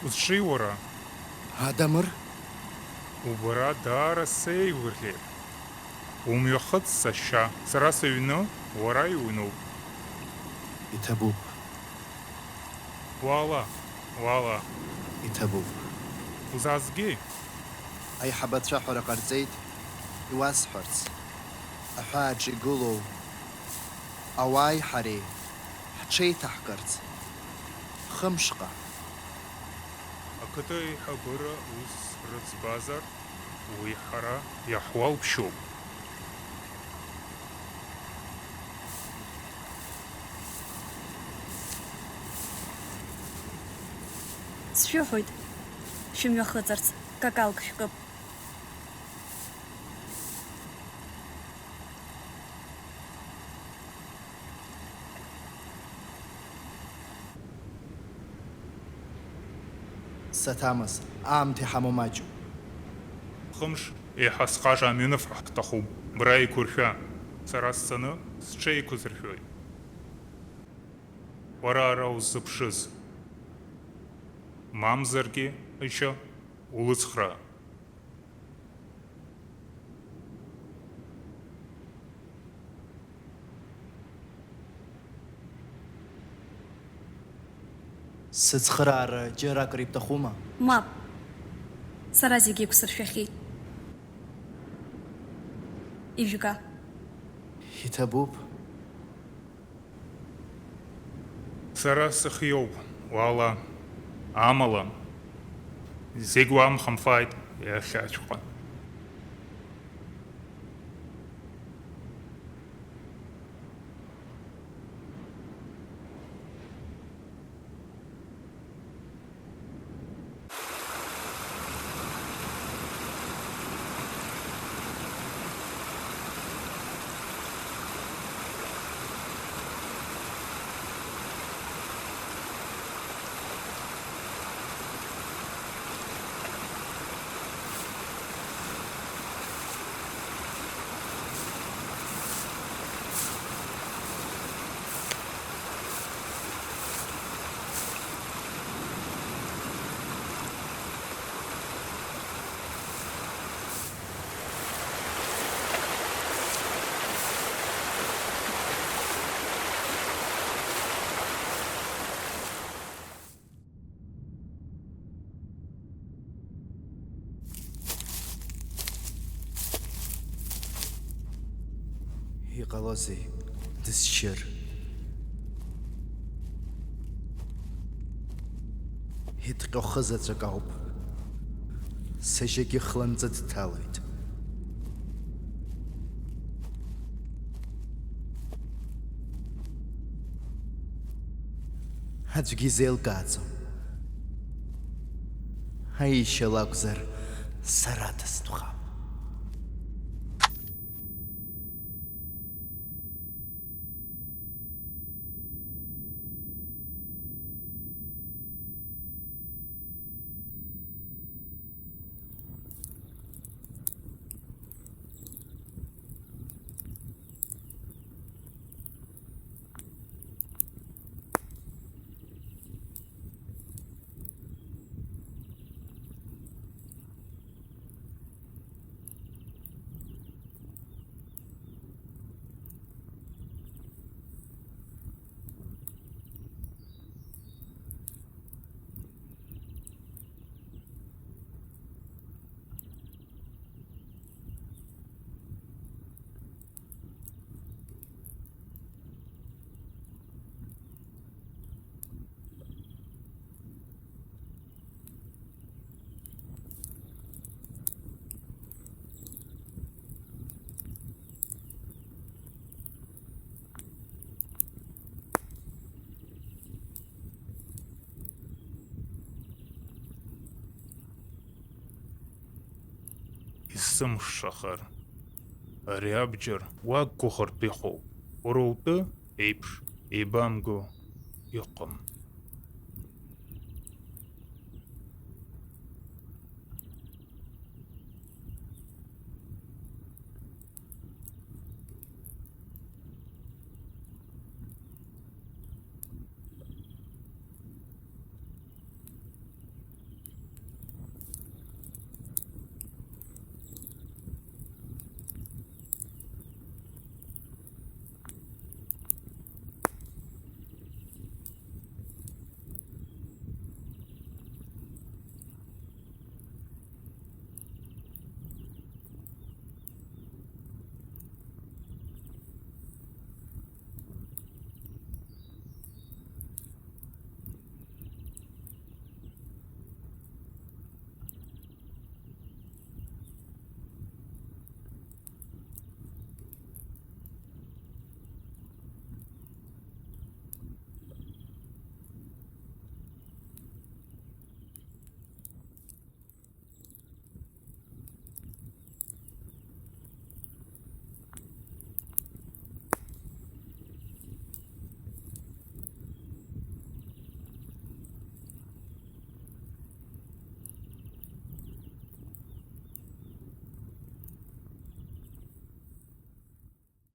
узшиуара. Адамыр? Убара даара сеигәырӷьеит. Умҩахыҵ сашьа, сара сыҩны, уара иуҩноуп. Иҭабуп. Уаала. Иҭабуп. Узаазгеи? Аиҳабацәа ацәаҳәара ҟарҵеит, иуасҳәарц. Аҳәааҿ игылоу ауааи ҳареи ҳҽеиҭаҳкырц. Хымшҟа. Ақыҭа еиҳабыра ус рыӡбазар, уи ҳара иаҳуалԥшьоуп. Сшәыҳәоит, шәымҩахыҵырц, какалк шәкып. Саҭамыз, аамҭа иҳамоу маҷуп. Хымш еиҳа сҟажа амҩаныфа ҳҭахуп, бара еиқәыршәа. Сара сцаны сҽеиқәызыршәоит. Уара ара уззыԥшыз. Мамзаргьы ишьа улыцхраа. Сыцхыраара џьаракыр ибҭахума? Мап, сара зегьы иқәсыршәахьеит. Ижәга. Иҭабуп. Сара сыхиоуп, уаала, амала, зегь уамхамфааит иахьаҵәҟьа. Иҟалозеи, дысшьыр. Итҟьохы заҵәык ауп. Сажьагьы хланҵы дҭалоит. Аӡәгьы изеилкааӡом. Аишьа лакәзар, сара дыстәхап. Исымшахар. Ари абџьар уагқәа хыртә иҟоуп. Уара утәы еиԥш еибамго иҟам.